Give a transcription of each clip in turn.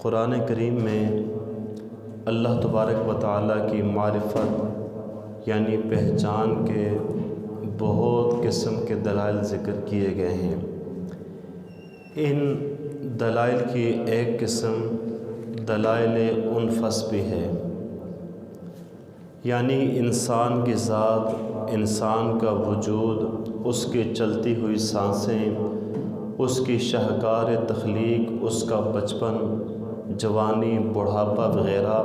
قرآن کریم میں اللہ تبارک و تعالیٰ کی معرفت یعنی پہچان کے بہت قسم کے دلائل ذکر کیے گئے ہیں۔ ان دلائل کی ایک قسم دلائل انفس بھی ہے، یعنی انسان کی ذات، انسان کا وجود، اس کی چلتی ہوئی سانسیں، اس کی شاہکار تخلیق، اس کا بچپن، جوانی، بڑھاپا وغیرہ،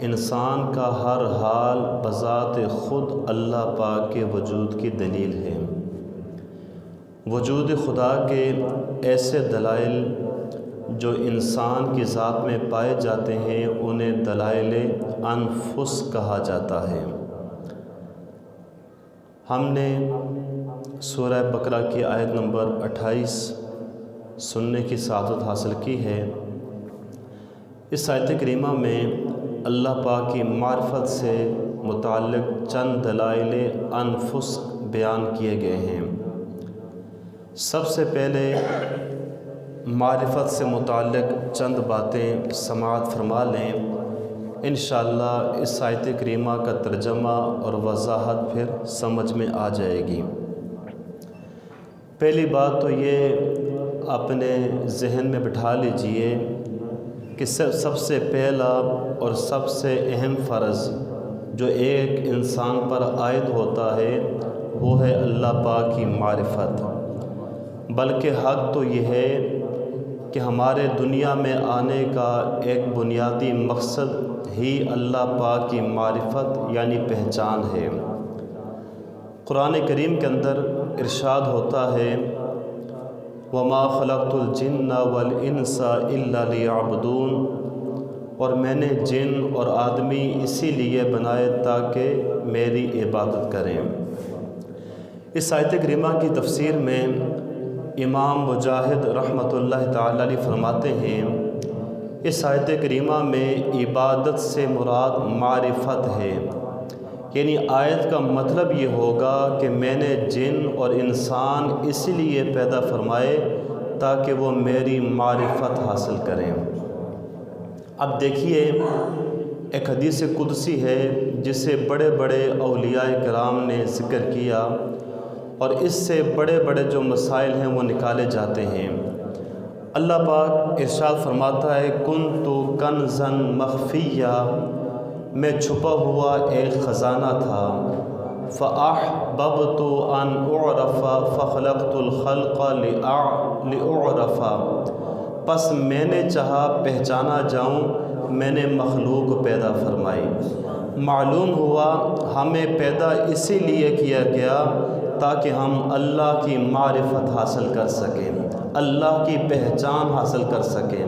انسان کا ہر حال بذات خود اللہ پاک کے وجود کی دلیل ہے۔ وجود خدا کے ایسے دلائل جو انسان کی ذات میں پائے جاتے ہیں انہیں دلائل انفس کہا جاتا ہے۔ ہم نے سورہ بقرہ کی آیت نمبر 28 سننے کی سعادت حاصل کی ہے۔ اس آیت کریمہ میں اللہ پاک کی معرفت سے متعلق چند دلائل انفس بیان کیے گئے ہیں۔ سب سے پہلے معرفت سے متعلق چند باتیں سماعت فرما لیں، انشاءاللہ اس آیت کریمہ کا ترجمہ اور وضاحت پھر سمجھ میں آ جائے گی۔ پہلی بات تو یہ اپنے ذہن میں بٹھا لیجئے کہ سب سے پہلا اور سب سے اہم فرض جو ایک انسان پر عائد ہوتا ہے وہ ہے اللہ پاک کی معرفت، بلکہ حق تو یہ ہے کہ ہمارے دنیا میں آنے کا ایک بنیادی مقصد ہی اللہ پاک کی معرفت یعنی پہچان ہے۔ قرآن کریم کے اندر ارشاد ہوتا ہے وَمَا خَلَقْتُ الْجِنَّ وَالْإِنسَ إِلَّا لِيَعْبُدُونَ، اور میں نے جن اور آدمی اسی لیے بنائے تاکہ میری عبادت کریں۔ اس آیت کریمہ کی تفسیر میں امام مجاہد رحمۃ اللہ تعالی علیہ فرماتے ہیں اس آیت کریمہ میں عبادت سے مراد معرفت ہے، یعنی آیت کا مطلب یہ ہوگا کہ میں نے جن اور انسان اس لیے پیدا فرمائے تاکہ وہ میری معرفت حاصل کریں۔ اب دیکھیے ایک حدیث قدسی ہے جسے بڑے بڑے اولیاء کرام نے ذکر کیا اور اس سے بڑے بڑے جو مسائل ہیں وہ نکالے جاتے ہیں۔ اللہ پاک ارشاد فرماتا ہے کنتُ کنزا مخفیہ، میں چھپا ہوا ایک خزانہ تھا، فَأَحْبَبْتُ أَنْ أُعْرَفَ فَخَلَقْتُ الْخَلْقَ لِأُعْرَفَ، پس میں نے چاہا پہچانا جاؤں، میں نے مخلوق پیدا فرمائی۔ معلوم ہوا ہمیں پیدا اسی لیے کیا گیا تاکہ ہم اللہ کی معرفت حاصل کر سکیں، اللہ کی پہچان حاصل کر سکیں۔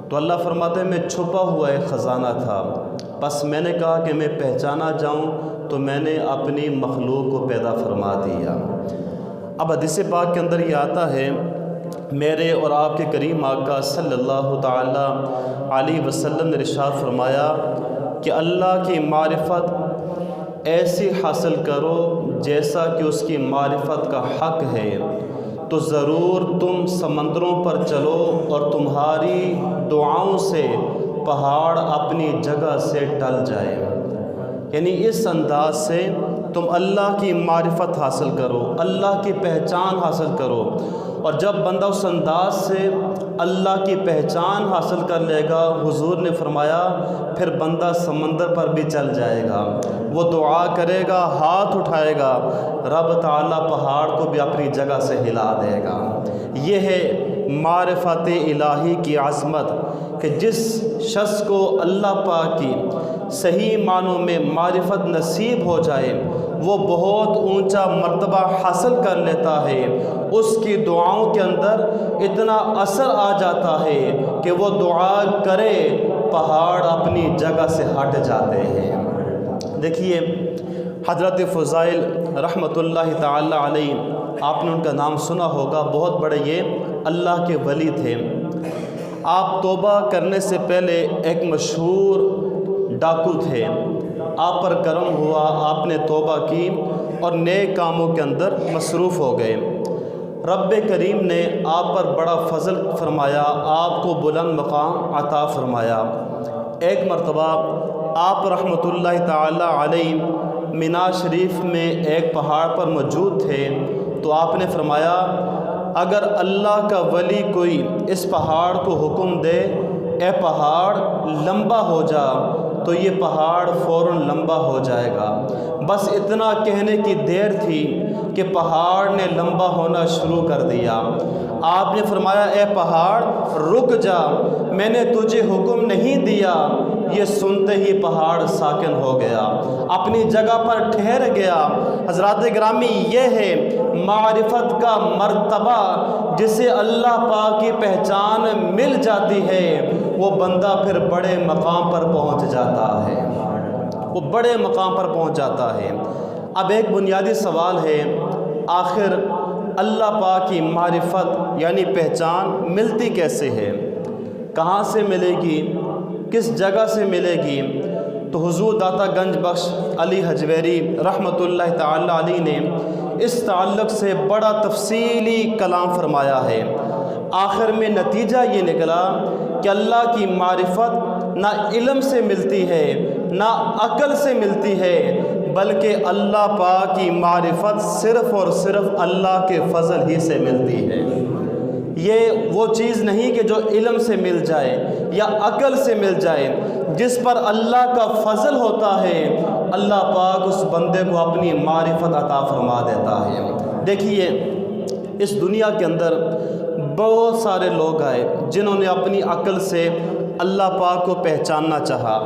تو اللہ فرماتے ہیں میں چھپا ہوا ایک خزانہ تھا، بس میں نے کہا کہ میں پہچانا جاؤں تو میں نے اپنی مخلوق کو پیدا فرما دیا۔ اب حدیث پاک کے اندر یہ آتا ہے میرے اور آپ کے کریم آقا صلی اللہ تعالی علیہ وسلم نے ارشاد فرمایا کہ اللہ کی معرفت ایسی حاصل کرو جیسا کہ اس کی معرفت کا حق ہے، تو ضرور تم سمندروں پر چلو اور تمہاری دعاؤں سے پہاڑ اپنی جگہ سے ٹل جائے۔ یعنی اس انداز سے تم اللہ کی معرفت حاصل کرو، اللہ کی پہچان حاصل کرو، اور جب بندہ اس انداز سے اللہ کی پہچان حاصل کر لے گا، حضور نے فرمایا پھر بندہ سمندر پر بھی چل جائے گا، وہ دعا کرے گا، ہاتھ اٹھائے گا، رب تعالیٰ پہاڑ کو بھی اپنی جگہ سے ہلا دے گا۔ یہ ہے معرفت الہی کی عظمت کہ جس شخص کو اللہ پاک کی صحیح معنوں میں معرفت نصیب ہو جائے وہ بہت اونچا مرتبہ حاصل کر لیتا ہے، اس کی دعاؤں کے اندر اتنا اثر آ جاتا ہے کہ وہ دعا کرے پہاڑ اپنی جگہ سے ہٹ جاتے ہیں۔ دیکھیے حضرت فضائل رحمۃ اللہ تعالی علیہ، آپ نے ان کا نام سنا ہوگا، بہت بڑے یہ اللہ کے ولی تھے۔ آپ توبہ کرنے سے پہلے ایک مشہور ڈاکو تھے، آپ پر کرم ہوا، آپ نے توبہ کی اور نیک کاموں کے اندر مصروف ہو گئے۔ رب کریم نے آپ پر بڑا فضل فرمایا، آپ کو بلند مقام عطا فرمایا۔ ایک مرتبہ آپ رحمۃ اللہ تعالی علیہ مینا شریف میں ایک پہاڑ پر موجود تھے، تو آپ نے فرمایا اگر اللہ کا ولی کوئی اس پہاڑ کو حکم دے اے پہاڑ لمبا ہو جا، تو یہ پہاڑ فوراً لمبا ہو جائے گا۔ بس اتنا کہنے کی دیر تھی کہ پہاڑ نے لمبا ہونا شروع کر دیا۔ آپ نے فرمایا اے پہاڑ رک جا، میں نے تجھے حکم نہیں دیا۔ یہ سنتے ہی پہاڑ ساکن ہو گیا، اپنی جگہ پر ٹھہر گیا۔ حضرات گرامی، یہ ہے معرفت کا مرتبہ، جسے اللہ پاک کی پہچان مل جاتی ہے، وہ بندہ پھر بڑے مقام پر پہنچ جاتا ہے، وہ بڑے مقام پر پہنچ جاتا ہے۔ اب ایک بنیادی سوال ہے، آخر اللہ پاک کی معرفت یعنی پہچان ملتی کیسے ہے؟ کہاں سے ملے گی؟ کس جگہ سے ملے گی؟ تو حضور داتا گنج بخش علی حجویری رحمۃ اللہ تعالی علیہ نے اس تعلق سے بڑا تفصیلی کلام فرمایا ہے۔ آخر میں نتیجہ یہ نکلا کہ اللہ کی معرفت نہ علم سے ملتی ہے نہ عقل سے ملتی ہے، بلکہ اللہ پاک کی معرفت صرف اور صرف اللہ کے فضل ہی سے ملتی ہے۔ یہ وہ چیز نہیں کہ جو علم سے مل جائے یا عقل سے مل جائے، جس پر اللہ کا فضل ہوتا ہے اللہ پاک اس بندے کو اپنی معرفت عطا فرما دیتا ہے۔ دیکھیے اس دنیا کے اندر بہت سارے لوگ آئے جنہوں نے اپنی عقل سے اللہ پاک کو پہچاننا چاہا،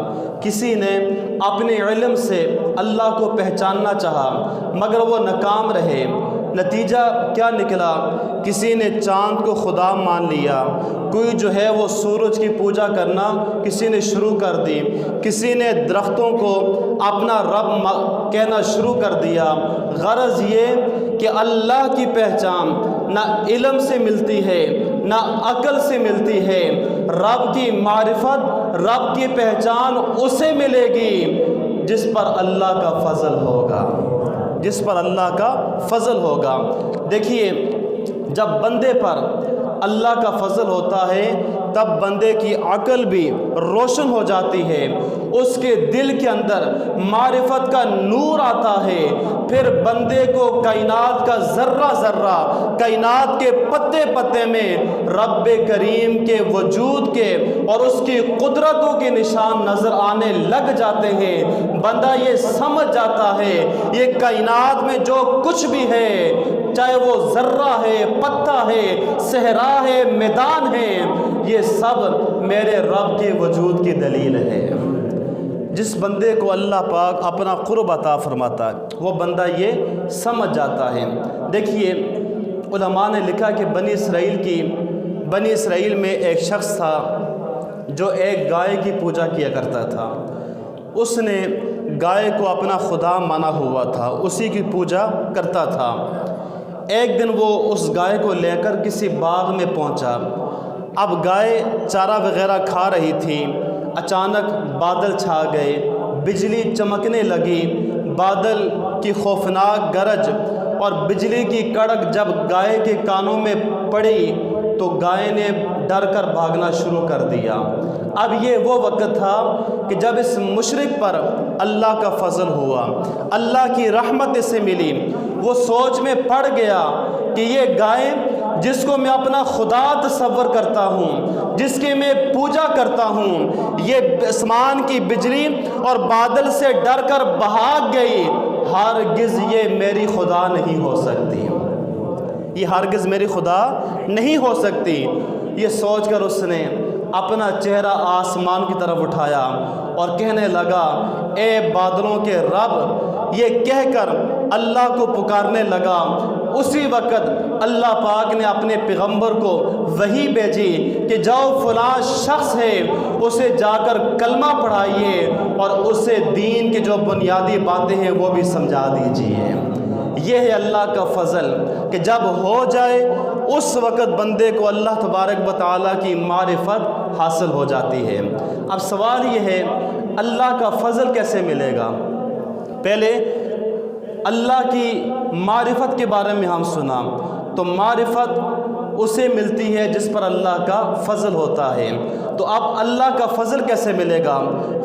کسی نے اپنے علم سے اللہ کو پہچاننا چاہا مگر وہ ناکام رہے۔ نتیجہ کیا نکلا؟ کسی نے چاند کو خدا مان لیا، کوئی جو ہے وہ سورج کی پوجا کرنا کسی نے شروع کر دی، کسی نے درختوں کو اپنا رب کہنا شروع کر دیا۔ غرض یہ کہ اللہ کی پہچان نہ علم سے ملتی ہے نہ عقل سے ملتی ہے۔ رب کی معرفت، رب کی پہچان اسے ملے گی جس پر اللہ کا فضل ہوگا، جس پر اللہ کا فضل ہوگا۔ دیکھیے جب بندے پر اللہ کا فضل ہوتا ہے تب بندے کی عقل بھی روشن ہو جاتی ہے، اس کے دل کے اندر معرفت کا نور آتا ہے، پھر بندے کو کائنات کا ذرہ ذرہ، کائنات کے پتے پتے میں رب کریم کے وجود کے اور اس کی قدرتوں کے نشان نظر آنے لگ جاتے ہیں۔ بندہ یہ سمجھ جاتا ہے یہ کائنات میں جو کچھ بھی ہے، چاہے وہ ذرہ ہے، پتا ہے، صحرا ہے، میدان ہے، یہ سب میرے رب کے وجود کی دلیل ہے۔ جس بندے کو اللہ پاک اپنا قرب عطا فرماتا ہے وہ بندہ یہ سمجھ جاتا ہے۔ دیکھیے علماء نے لکھا کہ بنی اسرائیل میں ایک شخص تھا جو ایک گائے کی پوجا کیا کرتا تھا۔ اس نے گائے کو اپنا خدا مانا ہوا تھا، اسی کی پوجا کرتا تھا۔ ایک دن وہ اس گائے کو لے کر کسی باغ میں پہنچا۔ اب گائے چارہ وغیرہ کھا رہی تھی، اچانک بادل چھا گئے، بجلی چمکنے لگی، بادل کی خوفناک گرج اور بجلی کی کڑک جب گائے کے کانوں میں پڑی تو گائے نے ڈر کر بھاگنا شروع کر دیا۔ اب یہ وہ وقت تھا کہ جب اس مشرک پر اللہ کا فضل ہوا، اللہ کی رحمت اسے ملی۔ وہ سوچ میں پڑ گیا کہ یہ گائے جس کو میں اپنا خدا تصور کرتا ہوں، جس کی میں پوجا کرتا ہوں، یہ آسمان کی بجلی اور بادل سے ڈر کر بھاگ گئی، ہرگز یہ میری خدا نہیں ہو سکتی، یہ ہرگز میری خدا نہیں ہو سکتی۔ یہ سوچ کر اس نے اپنا چہرہ آسمان کی طرف اٹھایا اور کہنے لگا اے بادلوں کے رب، یہ کہہ کر اللہ کو پکارنے لگا۔ اسی وقت اللہ پاک نے اپنے پیغمبر کو وحی بھیجی کہ جاؤ فلاں شخص ہے اسے جا کر کلمہ پڑھائیے اور اسے دین کی جو بنیادی باتیں ہیں وہ بھی سمجھا دیجیے۔ یہ ہے اللہ کا فضل کہ جب ہو جائے اس وقت بندے کو اللہ تبارک و تعالیٰ کی معرفت حاصل ہو جاتی ہے۔ اب سوال یہ ہے اللہ کا فضل کیسے ملے گا؟ پہلے اللہ کی معرفت کے بارے میں ہم سنا، تو معرفت اسے ملتی ہے جس پر اللہ کا فضل ہوتا ہے۔ تو اب اللہ کا فضل کیسے ملے گا؟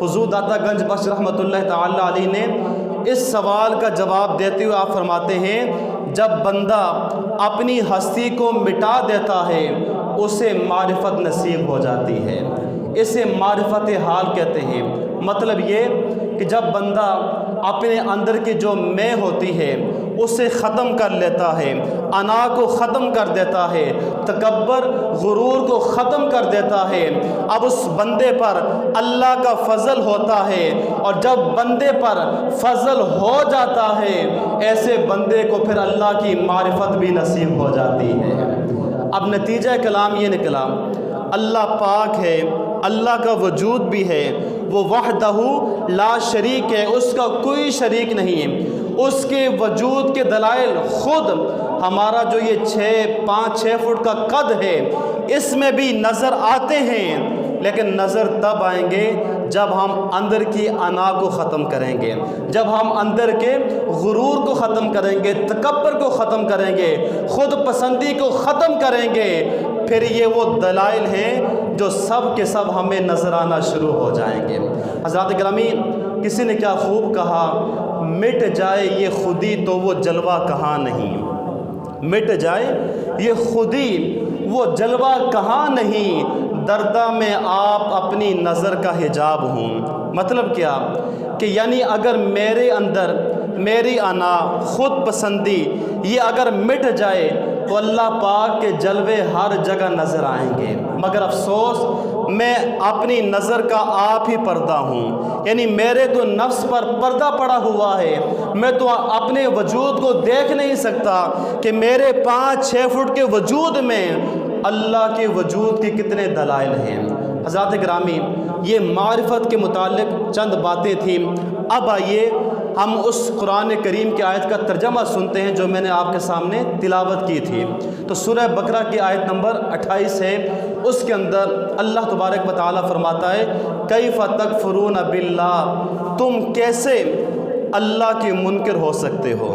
حضور داتا گنج بخش رحمۃ اللہ تعالی علیہ نے اس سوال کا جواب دیتے ہوئے آپ فرماتے ہیں، جب بندہ اپنی ہستی کو مٹا دیتا ہے اسے معرفت نصیب ہو جاتی ہے، اسے معرفت حال کہتے ہیں۔ مطلب یہ کہ جب بندہ اپنے اندر کی جو میں ہوتی ہے اسے ختم کر لیتا ہے، انا کو ختم کر دیتا ہے، تکبر غرور کو ختم کر دیتا ہے، اب اس بندے پر اللہ کا فضل ہوتا ہے، اور جب بندے پر فضل ہو جاتا ہے ایسے بندے کو پھر اللہ کی معرفت بھی نصیب ہو جاتی ہے۔ اب نتیجہ کلام یہ نکلا، اللہ پاک ہے، اللہ کا وجود بھی ہے، وہ وحدہ لا شریک ہے، اس کا کوئی شریک نہیں ہے، اس کے وجود کے دلائل خود ہمارا جو یہ 5-6 فٹ کا قد ہے اس میں بھی نظر آتے ہیں، لیکن نظر تب آئیں گے جب ہم اندر کی انا کو ختم کریں گے، جب ہم اندر کے غرور کو ختم کریں گے، تکبر کو ختم کریں گے، خود پسندی کو ختم کریں گے، پھر یہ وہ دلائل ہیں جو سب کے سب ہمیں نظر آنا شروع ہو جائیں گے۔ حضرات گرامی، کسی نے کیا خوب کہا، مٹ جائے یہ خودی تو وہ جلوہ کہاں نہیں، مٹ جائے یہ خودی وہ جلوہ کہاں نہیں، دردہ میں آپ اپنی نظر کا حجاب ہوں۔ مطلب کیا کہ یعنی اگر میرے اندر میری انا، خود پسندی، یہ اگر مٹ جائے تو اللہ پاک کے جلوے ہر جگہ نظر آئیں گے، مگر افسوس میں اپنی نظر کا آپ ہی پردہ ہوں، یعنی میرے تو نفس پر پردہ پڑا ہوا ہے، میں تو اپنے وجود کو دیکھ نہیں سکتا کہ میرے 5-6 فٹ کے وجود میں اللہ کے وجود کی کتنے دلائل ہیں۔ حضرات گرامی، یہ معرفت کے متعلق چند باتیں تھیں۔ اب آئیے ہم اس قرآن کریم کی آیت کا ترجمہ سنتے ہیں جو میں نے آپ کے سامنے تلاوت کی تھی۔ تو سورہ بقرہ کی آیت نمبر 28 ہے، اس کے اندر اللہ تبارک و تعالیٰ فرماتا ہے، کیف تکفرون باللہ، تم کیسے اللہ کے منکر ہو سکتے ہو۔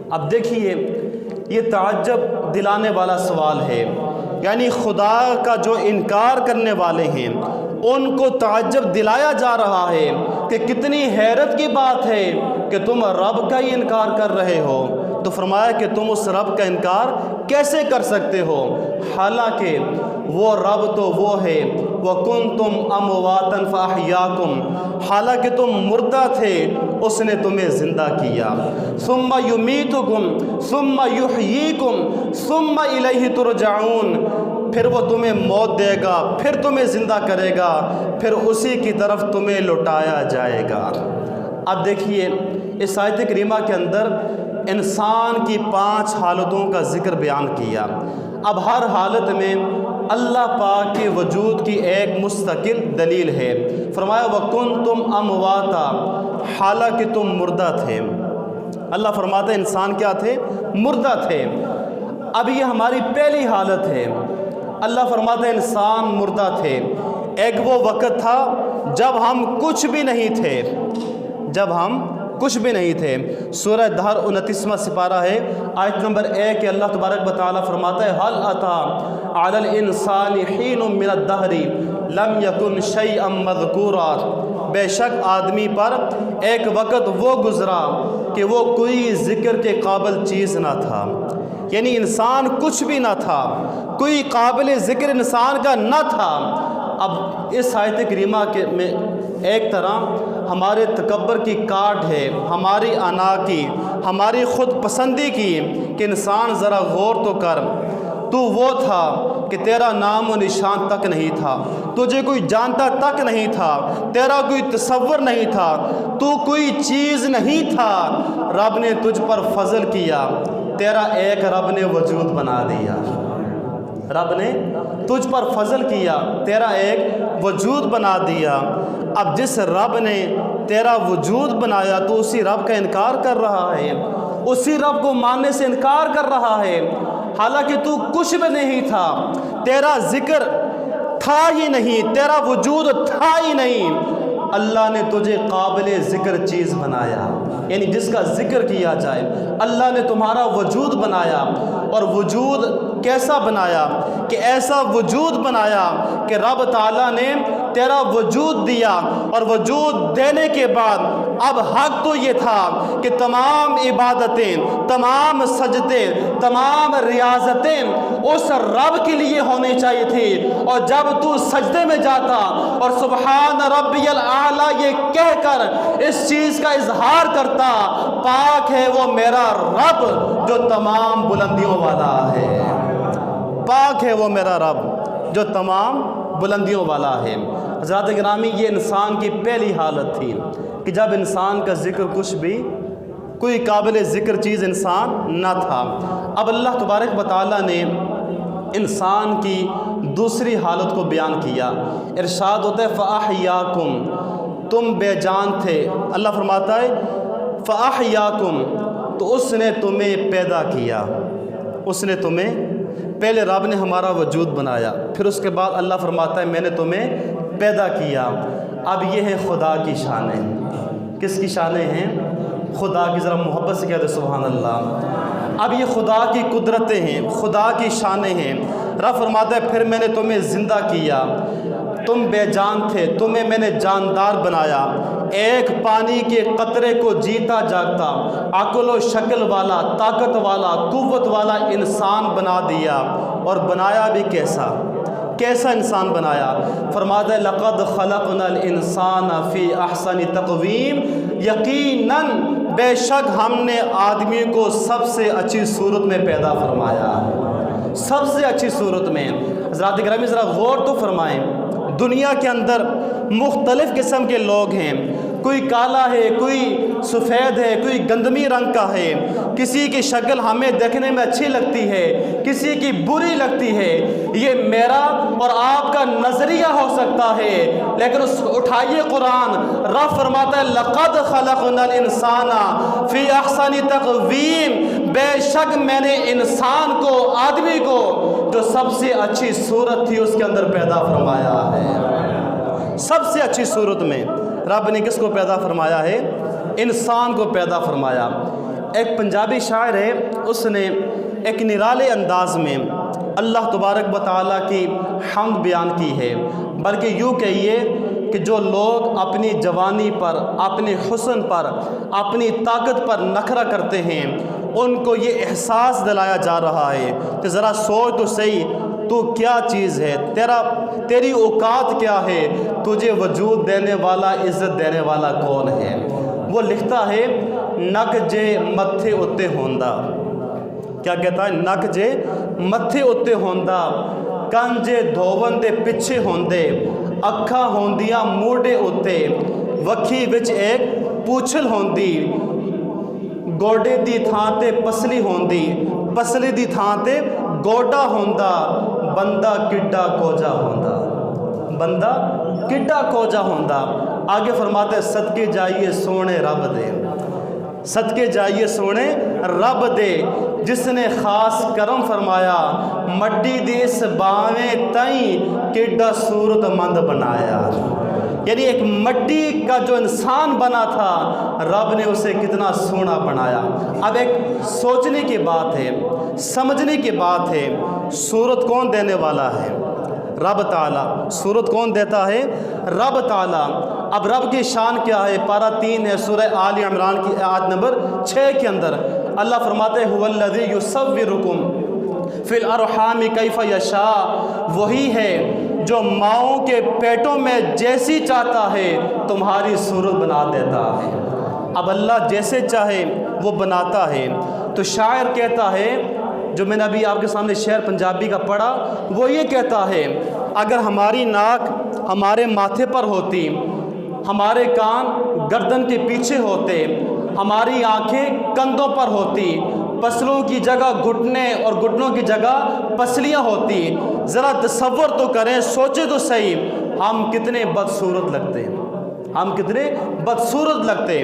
اب دیکھیے، یہ تعجب دلانے والا سوال ہے، یعنی خدا کا جو انکار کرنے والے ہیں ان کو تعجب دلایا جا رہا ہے کہ کتنی حیرت کی بات ہے کہ تم رب کا ہی انکار کر رہے ہو۔ تو فرمایا کہ تم اس رب کا انکار کیسے کر سکتے ہو، حالانکہ وہ رب تو وہ ہے، وَكُنْتُمْ أَمْوَاتًا فَأَحْيَاكُمْ، حالانکہ تم مردہ تھے اس نے تمہیں زندہ کیا، ثُمَّ يُمِيتُكُمْ ثُمَّ يُحْيِيكُمْ ثُمَّ إِلَيْهِ تُرْجَعُونَ، پھر وہ تمہیں موت دے گا، پھر تمہیں زندہ کرے گا، پھر اسی کی طرف تمہیں لوٹایا جائے گا۔ اب دیکھیے، اس آیت کریمہ کے اندر انسان کی 5 حالتوں کا ذکر بیان کیا۔ اب ہر حالت میں اللہ پاک کے وجود کی ایک مستقل دلیل ہے۔ فرمایا وَكُنْتُمْ أَمْوَاتًا، حالانکہ تم مردہ تھے۔ اللہ فرماتا ہے انسان کیا تھے؟ مردہ تھے۔ اب یہ ہماری پہلی حالت ہے۔ اللہ فرماتا ہے انسان مردہ تھے۔ ایک وہ وقت تھا جب ہم کچھ بھی نہیں تھے، جب ہم کچھ بھی نہیں تھے۔ سورہ دہر 29واں سپارہ ہے، آیت نمبر 1 اللہ تبارک و تعالیٰ فرماتا ہے هل أتى على الإنسان حين من الدهر لم يكن شيئا مذكورا، بے شک آدمی پر ایک وقت وہ گزرا کہ وہ کوئی ذکر کے قابل چیز نہ تھا، یعنی انسان کچھ بھی نہ تھا، کوئی قابل ذکر انسان کا نہ تھا۔ اب اس آیت کریمہ کے میں ایک طرح ہمارے تکبر کی کاٹ ہے، ہماری انا کی، ہماری خود پسندی کی، کہ انسان ذرا غور تو کر، تو وہ تھا کہ تیرا نام و نشان تک نہیں تھا، تجھے کوئی جانتا تک نہیں تھا، تیرا کوئی تصور نہیں تھا، تو کوئی چیز نہیں تھا، رب نے تجھ پر فضل کیا، تیرا ایک رب نے وجود بنا دیا، رب نے تجھ پر فضل کیا، تیرا ایک وجود بنا دیا۔ اب جس رب نے تیرا وجود بنایا تو اسی رب کا انکار کر رہا ہے، اسی رب کو ماننے سے انکار کر رہا ہے، حالانکہ تو کچھ بھی نہیں تھا، تیرا ذکر تھا ہی نہیں، تیرا وجود تھا ہی نہیں، اللہ نے تجھے قابل ذکر چیز بنایا، یعنی جس کا ذکر کیا جائے۔ اللہ نے تمہارا وجود بنایا، اور وجود کیسا بنایا کہ ایسا وجود بنایا کہ رب تعالیٰ نے تیرا وجود دیا، اور وجود دینے کے بعد اب حق تو یہ تھا کہ تمام عبادتیں، تمام سجدے، تمام ریاضتیں اس رب کے لیے ہونی چاہیے تھی۔ اور جب تو سجدے میں جاتا اور سبحان ربی الاعلیٰ یہ کہہ کر اس چیز کا اظہار کرتا، پاک ہے وہ میرا رب جو تمام بلندیوں والا ہے، پاک ہے وہ میرا رب جو تمام بلندیوں والا ہے۔ حضرات گرامی، یہ انسان کی پہلی حالت تھی کہ جب انسان کا ذکر کچھ بھی کوئی قابل ذکر چیز انسان نہ تھا۔ اب اللہ تبارک و تعالیٰ نے انسان کی دوسری حالت کو بیان کیا۔ ارشاد ہوتا ہے فَأَحْيَاكُمْ، تم بے جان تھے، اللہ فرماتا ہے فَأَحْيَاكُمْ، تو اس نے تمہیں پیدا کیا، اس نے تمہیں، پہلے رب نے ہمارا وجود بنایا، پھر اس کے بعد اللہ فرماتا ہے میں نے تمہیں پیدا کیا۔ اب یہ ہے خدا کی شانیں۔ کس کی شانیں ہیں؟ خدا کی، ذرا محبت سے کہہ دے سبحان اللہ۔ اب یہ خدا کی قدرتیں ہیں، خدا کی شانیں ہیں۔ رب فرماتا ہے پھر میں نے تمہیں زندہ کیا، تم بے جان تھے، تمہیں میں نے جاندار بنایا، ایک پانی کے قطرے کو جیتا جاگتا، عقل و شکل والا، طاقت والا، قوت والا انسان بنا دیا۔ اور بنایا بھی کیسا انسان بنایا؟ فرماتا ہے لقد خلقنا الانسان فی احسن تقویم، یقیناً بے شک ہم نے آدمی کو سب سے اچھی صورت میں پیدا فرمایا، سب سے اچھی صورت میں۔ حضرات گرامی ذرا غور تو فرمائیں، دنیا کے اندر مختلف قسم کے لوگ ہیں، کوئی کالا ہے، کوئی سفید ہے، کوئی گندمی رنگ کا ہے، کسی کی شکل ہمیں دیکھنے میں اچھی لگتی ہے، کسی کی بری لگتی ہے۔ یہ میرا اور آپ کا نظریہ ہو سکتا ہے، لیکن اٹھائیے قرآن، رب فرماتا ہے لقد خلقنا الانسان فی احسن تقویم، بے شک میں نے انسان کو، آدمی کو جو سب سے اچھی صورت تھی اس کے اندر پیدا فرمایا ہے۔ سب سے اچھی صورت میں رب نے کس کو پیدا فرمایا ہے؟ انسان کو پیدا فرمایا۔ ایک پنجابی شاعر ہے، اس نے ایک نرالے انداز میں اللہ تبارک و تعالیٰ کی حمد بیان کی ہے، بلکہ یوں کہیے کہ جو لوگ اپنی جوانی پر، اپنے حسن پر، اپنی طاقت پر نخرہ کرتے ہیں، ان کو یہ احساس دلایا جا رہا ہے کہ ذرا سوچ تو صحیح، تو کیا چیز ہے، تیری اوقات کیا ہے، تجھے وجود دینے والا، عزت دینے والا کون ہے؟ وہ لکھتا ہے نک جے متھے اتے ہوندا، کیا کہتا ہے؟ نک جے متھے اتے ہوندا، کن جے دھوون دے پچھے ہوندے، اکھاں ہوندیاں موڑے اتے، وکھی وچ ایک پوچھل ہوندی، گوڈے دی تھان تے پسلی ہوندی، پسلی دی تھان تے گوڈا ہوندا، بندہ کڈا کوجا ہوندا، بندہ کڈا کوجا ہوندا۔ آگے فرماتے ہیں صدقے جائیے سونے رب دے، صدقے جائیے سونے رب دے، جس نے خاص کرم فرمایا، مٹی دے اس باویں تائیں کڈا صورت مند بنایا۔ یعنی ایک مٹی کا جو انسان بنا تھا، رب نے اسے کتنا سونا بنایا۔ اب ایک سوچنے کی بات ہے، سمجھنے کی بات ہے، صورت کون دینے والا ہے؟ رب تعالیٰ۔ صورت کون دیتا ہے؟ رب تعالیٰ۔ اب رب کی شان کیا ہے؟ پارہ 3 ہے سورہ آل عمران کی آیت نمبر 6 کے اندر اللہ فرماتے ہیں هو الذی یصورکم فی الارحام کیف یشاء، وہی ہے جو ماؤں کے پیٹوں میں جیسی چاہتا ہے تمہاری صورت بنا دیتا ہے۔ اب اللہ جیسے چاہے وہ بناتا ہے۔ تو شاعر کہتا ہے، جو میں نے ابھی آپ کے سامنے شعر پنجابی کا پڑھا، وہ یہ کہتا ہے اگر ہماری ناک ہمارے ماتھے پر ہوتی، ہمارے کان گردن کے پیچھے ہوتے، ہماری آنکھیں کندھوں پر ہوتی، پسلوں کی جگہ گھٹنے اور گھٹنوں کی جگہ پسلیاں ہوتی، ذرا تصور تو کریں، سوچے تو صحیح، ہم کتنے بدصورت لگتے ہیں، ہم کتنے بدصورت لگتے۔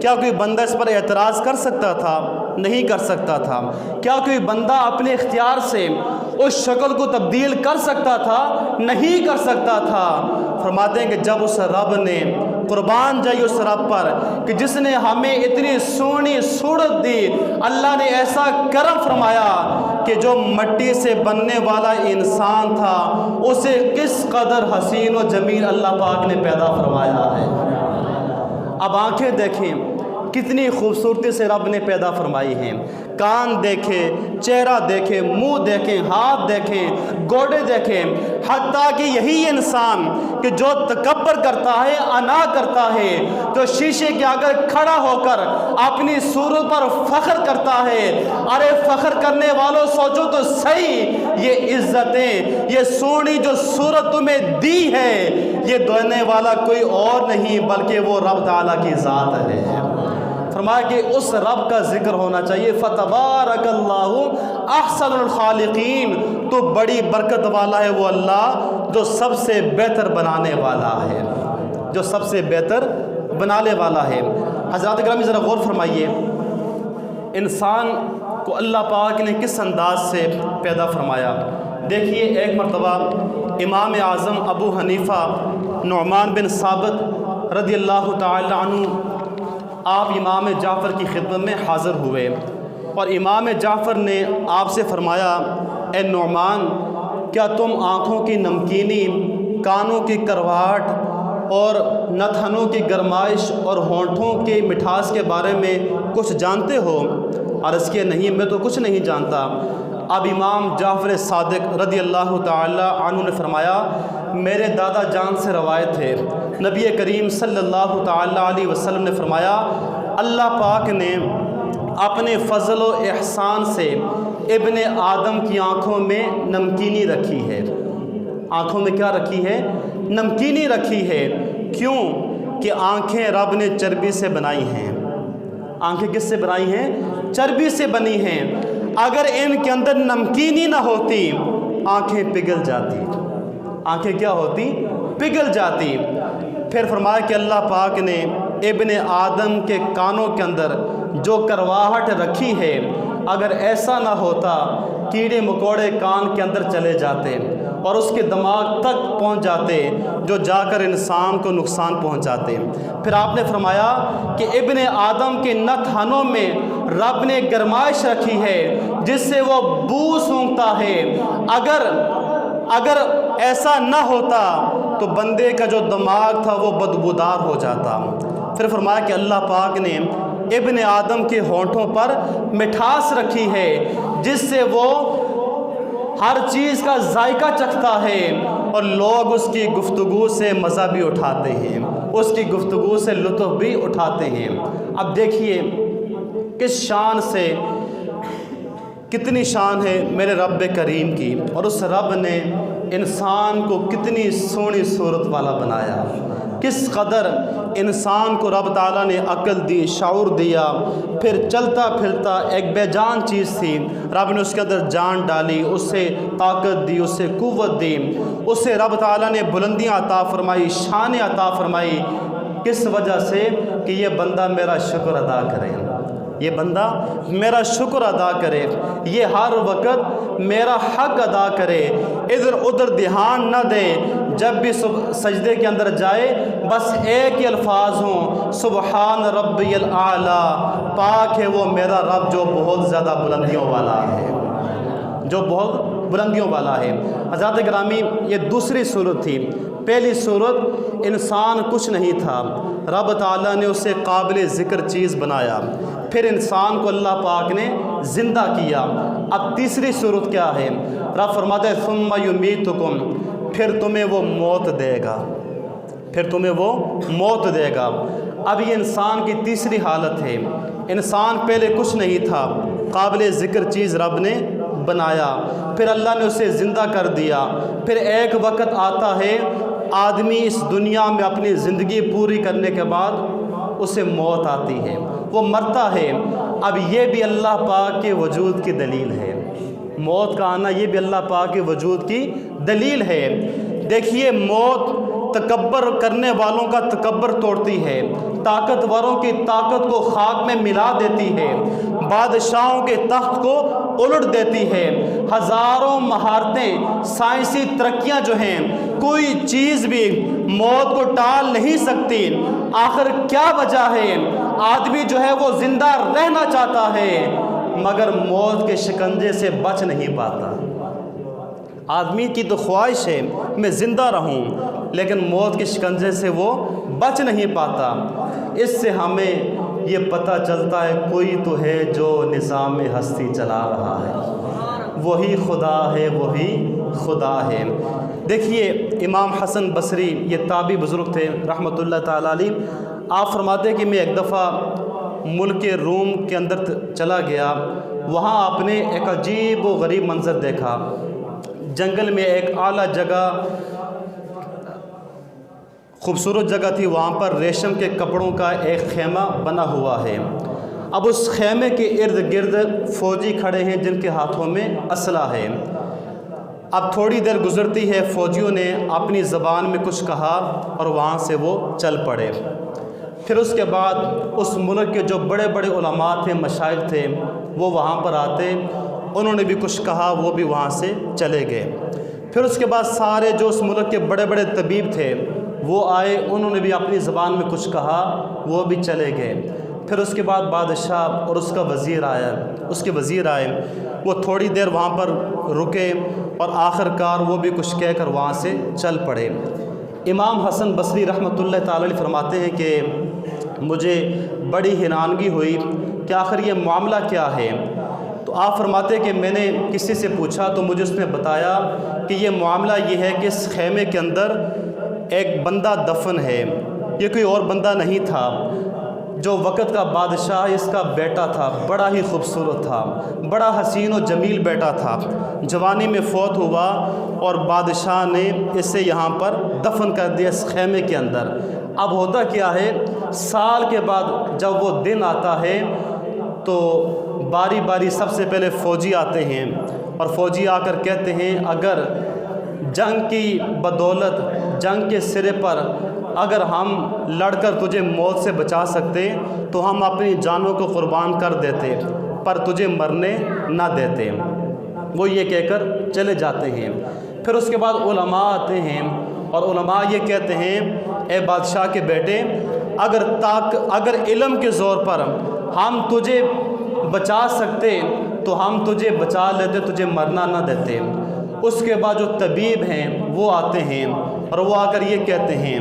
کیا کوئی بندہ اس پر اعتراض کر سکتا تھا؟ نہیں کر سکتا تھا۔ کیا کوئی بندہ اپنے اختیار سے اس شکل کو تبدیل کر سکتا تھا؟ نہیں کر سکتا تھا۔ فرماتے ہیں کہ جب اس رب نے قربان جائیے اس رب پر کہ جس نے ہمیں اتنی سونی صورت دی۔ اللہ نے ایسا کرم فرمایا کہ جو مٹی سے بننے والا انسان تھا اسے کس قدر حسین و جمیل اللہ پاک نے پیدا فرمایا ہے۔ اب آنکھیں دیکھیں کتنی خوبصورتی سے رب نے پیدا فرمائی ہیں، کان دیکھیں، چہرہ دیکھیں، منہ دیکھیں، ہاتھ دیکھیں، گوڑے دیکھیں، حتیٰ کہ یہی انسان کہ جو تکبر کرتا ہے، انا کرتا ہے، جو شیشے کے آگے کھڑا ہو کر اپنی صورت پر فخر کرتا ہے، ارے فخر کرنے والوں سوچو تو صحیح، یہ عزتیں، یہ سونی جو صورت تمہیں دی ہے، یہ دینے والا کوئی اور نہیں بلکہ وہ رب تعالیٰ کی ذات ہے۔ فرمایا کہ اس رب کا ذکر ہونا چاہیے۔ فتبارک اللہ احسن الخالقین، تو بڑی برکت والا ہے وہ اللہ جو سب سے بہتر بنانے والا ہے، جو سب سے بہتر بنانے والا ہے۔ حضرات گرامی ذرا غور فرمائیے، انسان کو اللہ پاک نے کس انداز سے پیدا فرمایا۔ دیکھیے ایک مرتبہ امام اعظم ابو حنیفہ نعمان بن ثابت رضی اللہ تعالی عنہ آپ امام جعفر کی خدمت میں حاضر ہوئے اور امام جعفر نے آپ سے فرمایا، اے نعمان، کیا تم آنکھوں کی نمکینی، کانوں کی کرواہٹ اور نتھنوں کی گرمائش اور ہونٹوں کی مٹھاس کے بارے میں کچھ جانتے ہو؟ عرض کیا نہیں، میں تو کچھ نہیں جانتا۔ اب امام جعفر صادق رضی اللہ تعالی عنہ نے فرمایا، میرے دادا جان سے روایت ہے، نبی کریم صلی اللہ تعالی علیہ وسلم نے فرمایا، اللہ پاک نے اپنے فضل و احسان سے ابن آدم کی آنکھوں میں نمکینی رکھی ہے۔ آنکھوں میں کیا رکھی ہے؟ نمکینی رکھی ہے۔ کیوں؟ کہ آنکھیں رب نے چربی سے بنائی ہیں۔ آنکھیں کس سے بنائی ہیں؟ چربی سے بنی ہیں۔ اگر ان کے اندر نمکینی نہ ہوتی آنکھیں پگھل جاتی۔ آنکھیں کیا ہوتی؟ پگھل جاتی۔ پھر فرمایا کہ اللہ پاک نے ابن آدم کے کانوں کے اندر جو کرواہٹ رکھی ہے، اگر ایسا نہ ہوتا کیڑے مکوڑے کان کے اندر چلے جاتے اور اس کے دماغ تک پہنچ جاتے، جو جا کر انسان کو نقصان پہنچاتے۔ پھر آپ نے فرمایا کہ ابن آدم کے نتھنوں میں رب نے گرمائش رکھی ہے جس سے وہ بو سونگھتا ہے۔ اگر ایسا نہ ہوتا تو بندے کا جو دماغ تھا وہ بدبودار ہو جاتا۔ پھر فرمایا کہ اللہ پاک نے ابن آدم کے ہونٹوں پر مٹھاس رکھی ہے جس سے وہ ہر چیز کا ذائقہ چکھتا ہے اور لوگ اس کی گفتگو سے مزہ بھی اٹھاتے ہیں، اس کی گفتگو سے لطف بھی اٹھاتے ہیں۔ اب دیکھیے کس شان سے، کتنی شان ہے میرے رب کریم کی، اور اس رب نے انسان کو کتنی سونی صورت والا بنایا، کس قدر انسان کو رب تعالیٰ نے عقل دی، شعور دیا۔ پھر چلتا پھرتا ایک بے جان چیز تھی، رب نے اس کے اندر جان ڈالی، اسے طاقت دی، اسے قوت دی، اسے رب تعالیٰ نے بلندیاں عطا فرمائی، شان عطا فرمائی۔ کس وجہ سے؟ کہ یہ بندہ میرا شکر ادا کرے، یہ بندہ میرا شکر ادا کرے، یہ ہر وقت میرا حق ادا کرے، ادھر ادھر دھیان نہ دے، جب بھی سجدے کے اندر جائے بس ایک ہی الفاظ ہوں، سبحان ربی الاعلیٰ، پاک ہے وہ میرا رب جو بہت زیادہ بلندیوں والا ہے، جو بہت بلندیوں والا ہے۔ حضرات گرامی، یہ دوسری صورت تھی۔ پہلی صورت انسان کچھ نہیں تھا، رب تعالیٰ نے اسے قابل ذکر چیز بنایا، پھر انسان کو اللہ پاک نے زندہ کیا۔ اب تیسری صورت کیا ہے؟ رب فرماتے ہیں ثم یمیتکم، پھر تمہیں وہ موت دے گا، پھر تمہیں وہ موت دے گا۔ اب یہ انسان کی تیسری حالت ہے۔ انسان پہلے کچھ نہیں تھا، قابل ذکر چیز رب نے بنایا، پھر اللہ نے اسے زندہ کر دیا۔ پھر ایک وقت آتا ہے آدمی اس دنیا میں اپنی زندگی پوری کرنے کے بعد اسے موت آتی ہے، وہ مرتا ہے۔ اب یہ بھی اللہ پاک کے وجود کی دلیل ہے، موت کا آنا یہ بھی اللہ پاک کے وجود کی دلیل ہے۔ دیکھیے موت تکبر کرنے والوں کا تکبر توڑتی ہے، طاقتوروں کی طاقت کو خاک میں ملا دیتی ہے، بادشاہوں کے تخت کو الٹ دیتی ہے۔ ہزاروں مہارتیں، سائنسی ترقیاں جو ہیں، کوئی چیز بھی موت کو ٹال نہیں سکتی۔ آخر کیا وجہ ہے؟ آدمی جو ہے وہ زندہ رہنا چاہتا ہے مگر موت کے شکنجے سے بچ نہیں پاتا۔ آدمی کی تو خواہش ہے میں زندہ رہوں، لیکن موت کے شکنجے سے وہ بچ نہیں پاتا۔ اس سے ہمیں یہ پتہ چلتا ہے کوئی تو ہے جو نظام ہستی چلا رہا ہے، وہی خدا ہے، وہی خدا ہے۔ دیکھیے امام حسن بصری، یہ تابعی بزرگ تھے رحمۃ اللہ تعالیٰ علیہ، آپ فرماتے ہیں کہ میں ایک دفعہ ملک روم کے اندر چلا گیا، وہاں آپ نے ایک عجیب و غریب منظر دیکھا۔ جنگل میں ایک اعلیٰ جگہ، خوبصورت جگہ تھی، وہاں پر ریشم کے کپڑوں کا ایک خیمہ بنا ہوا ہے۔ اب اس خیمے کے ارد گرد فوجی کھڑے ہیں جن کے ہاتھوں میں اسلحہ ہے۔ اب تھوڑی دیر گزرتی ہے، فوجیوں نے اپنی زبان میں کچھ کہا اور وہاں سے وہ چل پڑے۔ پھر اس کے بعد اس ملک کے جو بڑے بڑے علماء تھے، مشائخ تھے، وہ وہاں پر آتے، انہوں نے بھی کچھ کہا، وہ بھی وہاں سے چلے گئے۔ پھر اس کے بعد سارے جو اس ملک کے بڑے بڑے طبیب تھے وہ آئے، انہوں نے بھی اپنی زبان میں کچھ کہا، وہ بھی چلے گئے۔ پھر اس کے بعد بادشاہ اور اس کا وزیر آیا، اس کے وزیر آئے، وہ تھوڑی دیر وہاں پر رکے اور آخر کار وہ بھی کچھ کہہ کر وہاں سے چل پڑے۔ امام حسن بصری رحمۃ اللہ تعالی علیہ فرماتے ہیں کہ مجھے بڑی حیرانگی ہوئی کہ آخر یہ معاملہ کیا ہے۔ تو آپ فرماتے کہ میں نے کسی سے پوچھا تو مجھے اس نے بتایا کہ یہ معاملہ یہ ہے کہ اس خیمے کے اندر ایک بندہ دفن ہے، یہ کوئی اور بندہ نہیں تھا، جو وقت کا بادشاہ اس کا بیٹا تھا، بڑا ہی خوبصورت تھا، بڑا حسین و جمیل بیٹا تھا، جوانی میں فوت ہوا اور بادشاہ نے اسے یہاں پر دفن کر دیا اس خیمے کے اندر۔ اب ہوتا کیا ہے، سال کے بعد جب وہ دن آتا ہے تو باری باری سب سے پہلے فوجی آتے ہیں اور فوجی آ کر کہتے ہیں اگر جنگ کی بدولت، جنگ کے سرے پر اگر ہم لڑ کر تجھے موت سے بچا سکتے تو ہم اپنی جانوں کو قربان کر دیتے، پر تجھے مرنے نہ دیتے۔ وہ یہ کہہ کر چلے جاتے ہیں۔ پھر اس کے بعد علماء آتے ہیں اور علماء یہ کہتے ہیں اے بادشاہ کے بیٹے، اگر علم کے زور پر ہم تجھے بچا سکتے تو ہم تجھے بچا لیتے، تجھے مرنا نہ دیتے۔ اس کے بعد جو طبیب ہیں وہ آتے ہیں اور وہ آ کر یہ کہتے ہیں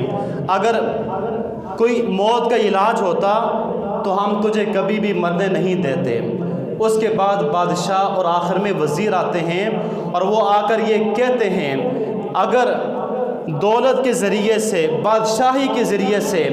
اگر کوئی موت کا علاج ہوتا تو ہم تجھے کبھی بھی مرنے نہیں دیتے۔ اس کے بعد بادشاہ اور آخر میں وزیر آتے ہیں اور وہ آ کر یہ کہتے ہیں اگر دولت کے ذریعے سے، بادشاہی کے ذریعے سے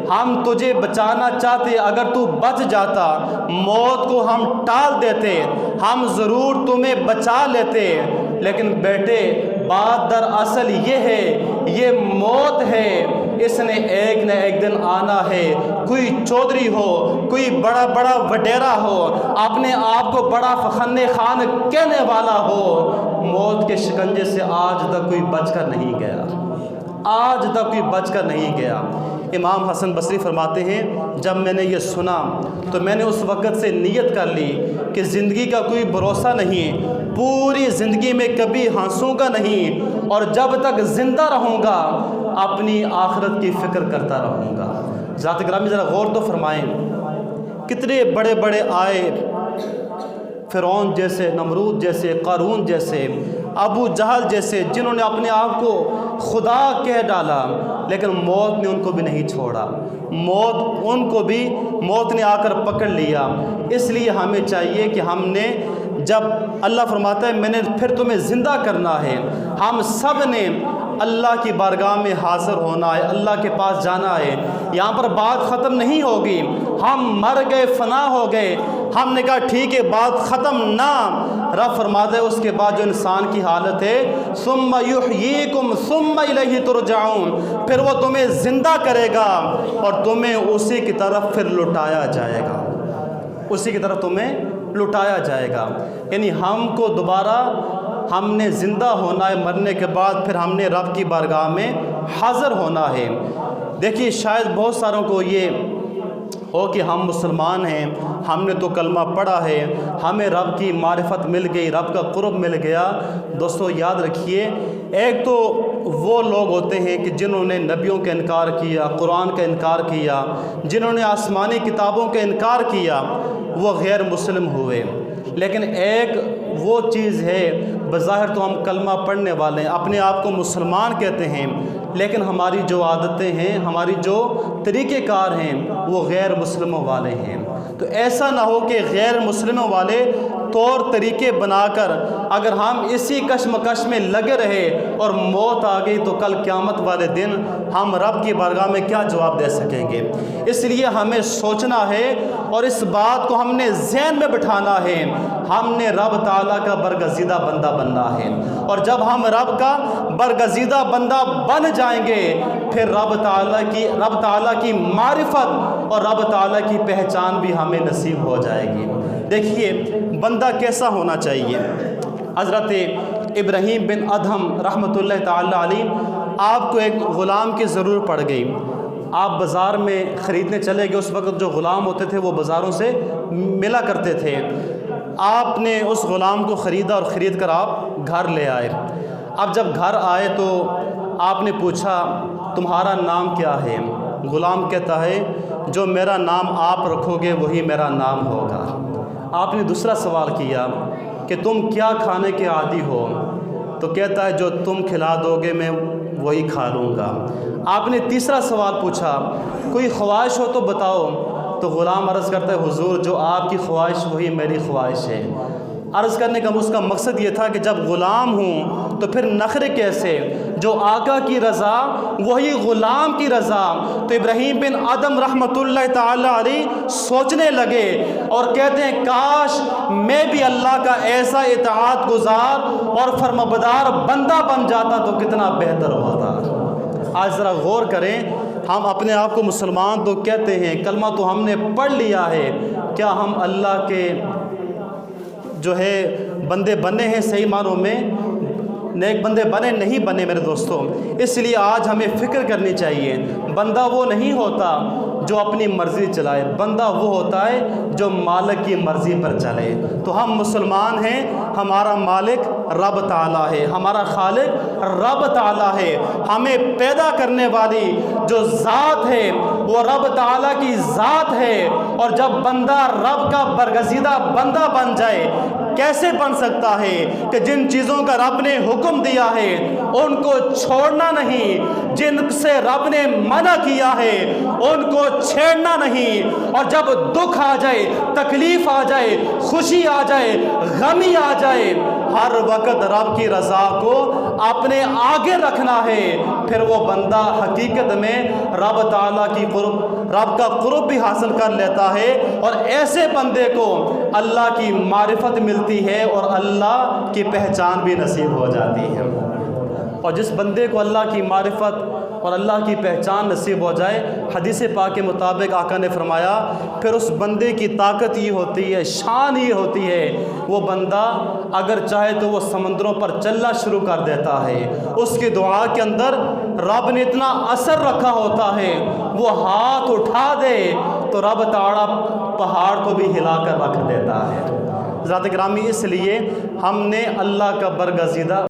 ہم تجھے بچانا چاہتے، اگر تو بچ جاتا، موت کو ہم ٹال دیتے، ہم ضرور تمہیں بچا لیتے، لیکن بیٹے بات دراصل یہ ہے، یہ موت ہے، اس نے ایک نہ ایک دن آنا ہے۔ کوئی چودھری ہو، کوئی بڑا وڈیرا ہو، اپنے آپ کو بڑا فخر خان کہنے والا ہو، موت کے شکنجے سے آج تک کوئی بچ کر نہیں گیا، آج تک کوئی بچ کر نہیں گیا۔ امام حسن بصری فرماتے ہیں جب میں نے یہ سنا تو میں نے اس وقت سے نیت کر لی کہ زندگی کا کوئی بھروسہ نہیں، پوری زندگی میں کبھی ہنسوں گا نہیں، اور جب تک زندہ رہوں گا اپنی آخرت کی فکر کرتا رہوں گا۔ ذات گرامی ذرا غور تو فرمائیں، کتنے بڑے بڑے آئے، فرعون جیسے، نمرود جیسے، قارون جیسے، ابو جہل جیسے، جنہوں نے اپنے آپ کو خدا کہہ ڈالا، لیکن موت نے ان کو بھی نہیں چھوڑا، موت نے آ کر پکڑ لیا۔ اس لیے ہمیں چاہیے کہ ہم نے جب اللہ فرماتا ہے میں نے پھر تمہیں زندہ کرنا ہے، ہم سب نے اللہ کی بارگاہ میں حاضر ہونا ہے، اللہ کے پاس جانا ہے۔ یہاں پر بات ختم نہیں ہوگی، ہم مر گئے، فنا ہو گئے، ہم نے کہا ٹھیک ہے بات ختم نہ، رب فرماتا ہے اس کے بعد جو انسان کی حالت ہے ثم یحییکم ثم الیہ ترجعون، پھر وہ تمہیں زندہ کرے گا اور تمہیں اسی کی طرف پھر لٹایا جائے گا، اسی کی طرف تمہیں لٹایا جائے گا۔ یعنی ہم کو دوبارہ ہم نے زندہ ہونا ہے، مرنے کے بعد پھر ہم نے رب کی بارگاہ میں حاضر ہونا ہے۔ دیکھیے شاید بہت ساروں کو یہ ہو کہ ہم مسلمان ہیں، ہم نے تو کلمہ پڑھا ہے، ہمیں رب کی معرفت مل گئی، رب کا قرب مل گیا۔ دوستو یاد رکھیے، ایک تو وہ لوگ ہوتے ہیں کہ جنہوں نے نبیوں کا انکار کیا، قرآن کا انکار کیا، جنہوں نے آسمانی کتابوں کا انکار کیا، وہ غیر مسلم ہوئے۔ لیکن ایک وہ چیز ہے، بظاہر تو ہم کلمہ پڑھنے والے ہیں، اپنے آپ کو مسلمان کہتے ہیں، لیکن ہماری جو عادتیں ہیں، ہماری جو طریقہ کار ہیں، وہ غیر مسلموں والے ہیں۔ تو ایسا نہ ہو کہ غیر مسلموں والے طور طریقے بنا کر اگر ہم اسی کشمکش میں لگے رہے اور موت آ گئی تو کل قیامت والے دن ہم رب کی بارگاہ میں کیا جواب دے سکیں گے؟ اس لیے ہمیں سوچنا ہے اور اس بات کو ہم نے ذہن میں بٹھانا ہے، ہم نے رب تعالیٰ کا برگزیدہ بندہ بننا ہے، اور جب ہم رب کا برگزیدہ بندہ بن جائیں گے پھر رب تعالیٰ کی معرفت اور رب تعالیٰ کی پہچان بھی ہمیں نصیب ہو جائے گی۔ دیکھیے بندہ کیسا ہونا چاہیے۔ حضرت ابراہیم بن ادہم رحمۃ اللہ تعالی علیہ، آپ کو ایک غلام کی ضرورت پڑ گئی، آپ بازار میں خریدنے چلے گئے۔ اس وقت جو غلام ہوتے تھے وہ بازاروں سے ملا کرتے تھے۔ آپ نے اس غلام کو خریدا اور خرید کر آپ گھر لے آئے۔ اب جب گھر آئے تو آپ نے پوچھا تمہارا نام کیا ہے؟ غلام کہتا ہے جو میرا نام آپ رکھو گے وہی میرا نام ہوگا۔ آپ نے دوسرا سوال کیا کہ تم کیا کھانے کے عادی ہو؟ تو کہتا ہے جو تم کھلا دو گے میں وہی کھا لوں گا۔ آپ نے تیسرا سوال پوچھا کوئی خواہش ہو تو بتاؤ؟ تو غلام عرض کرتا ہے حضور جو آپ کی خواہش وہی میری خواہش ہے۔ عرض کرنے کا اس کا مقصد یہ تھا کہ جب غلام ہوں تو پھر نخرے کیسے؟ جو آقا کی رضا وہی غلام کی رضا۔ تو ابراہیم بن ادہم رحمۃ اللہ تعالی علیہ سوچنے لگے اور کہتے ہیں کاش میں بھی اللہ کا ایسا اطاعت گزار اور فرمانبردار بندہ بن جاتا تو کتنا بہتر ہوتا۔ آج ذرا غور کریں، ہم اپنے آپ کو مسلمان تو کہتے ہیں، کلمہ تو ہم نے پڑھ لیا ہے، کیا ہم اللہ کے جو ہے بندے بنے ہیں؟ صحیح معنوں میں نیک بندے بنے نہیں بنے میرے دوستوں؟ اس لیے آج ہمیں فکر کرنی چاہیے، بندہ وہ نہیں ہوتا جو اپنی مرضی چلائے، بندہ وہ ہوتا ہے جو مالک کی مرضی پر چلے۔ تو ہم مسلمان ہیں، ہمارا مالک رب تعالیٰ ہے، ہمارا خالق رب تعالیٰ ہے، ہمیں پیدا کرنے والی جو ذات ہے وہ رب تعالیٰ کی ذات ہے۔ اور جب بندہ رب کا برگزیدہ بندہ بن جائے، کیسے بن سکتا ہے کہ جن چیزوں کا رب نے حکم دیا ہے ان کو چھوڑنا نہیں، جن سے رب نے منع کیا ہے ان کو چھیڑنا نہیں، اور جب دکھ آ جائے، تکلیف آ جائے، خوشی آ جائے، غمی آ جائے، ہر وقت رب کی رضا کو اپنے آگے رکھنا ہے۔ پھر وہ بندہ حقیقت میں رب تعالیٰ کی رب کا قرب بھی حاصل کر لیتا ہے، اور ایسے بندے کو اللہ کی معرفت ملتی ہے اور اللہ کی پہچان بھی نصیب ہو جاتی ہے۔ اور جس بندے کو اللہ کی معرفت اور اللہ کی پہچان نصیب ہو جائے، حدیث پاک کے مطابق آقا نے فرمایا پھر اس بندے کی طاقت یہ ہوتی ہے، شان یہ ہوتی ہے، وہ بندہ اگر چاہے تو وہ سمندروں پر چلنا شروع کر دیتا ہے۔ اس کی دعا کے اندر رب نے اتنا اثر رکھا ہوتا ہے، وہ ہاتھ اٹھا دے تو رب تعالیٰ پہاڑ کو بھی ہلا کر رکھ دیتا ہے۔ حضرات گرامی، اس لیے ہم نے اللہ کا برگزیدہ